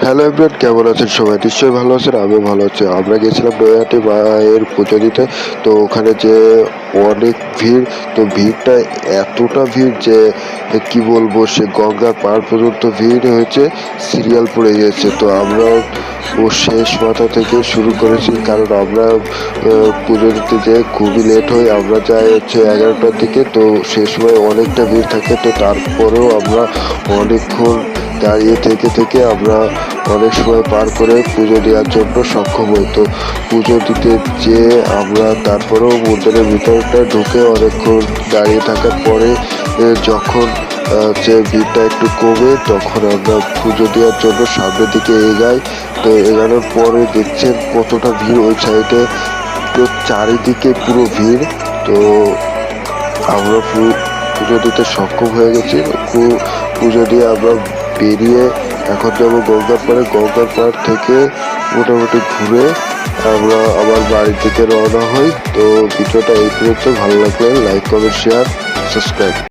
Hello everyone, কেমন আছেন সবাই? নিশ্চয়ই ভালো আছেন, আমিও ভালো আছি। আমরা গেছিলাম নৈহাটি মায়ের পুজো দিতে। তো ওখানে যে অনেক ভিড়, তো ভিড়টা এতটা ভিড় যে কি বলবো, সে গঙ্গার পাড় পর্যন্ত ভিড় হয়েছে, সিরিয়াল পড়ে গেছে। তো আমরা শেষ মাথা থেকে শুরু করেছি, কারণ আমরা পুজো দিতে যেয়ে খুবই লেট হয়। আমরা যাই হচ্ছে 11টার দিকে, তো সে সময় অনেকটা ভিড় থাকে। তো তারপরেও আমরা অনেকক্ষণ দাঁড়িয়ে থেকে আমরা অনেক সময় পার করে পুজো দেওয়ার জন্য সক্ষম হই। তো পুজো দিতে যেয়ে আমরা তারপরেও মন্দিরের ভিতরটা ঢুকে অনেকক্ষণ দাঁড়িয়ে থাকার পরে যখন যে ভিড়টা একটু কমে, তখন আমরা পুজো দেওয়ার জন্য সামনের দিকে এগাই। তো এগানোর পরে দেখছেন কতটা ভিড় ওই সাইডে, তো চারিদিকে পুরো ভিড়। তো আমরা পুজো দিতে সক্ষম হয়ে গেছি। পুজো দিয়ে আমরা বেরিয়ে এখন যাবো গঙ্গার পাড়ে। গঙ্গার পাড় থেকে মোটামুটি ঘুরে আমরা আবার বাড়ির দিকে রওনা হই। তো ভিডিওটা এই পর্যন্ত। ভালো লাগলে লাইক, কমেন্ট, শেয়ার, সাবস্ক্রাইব।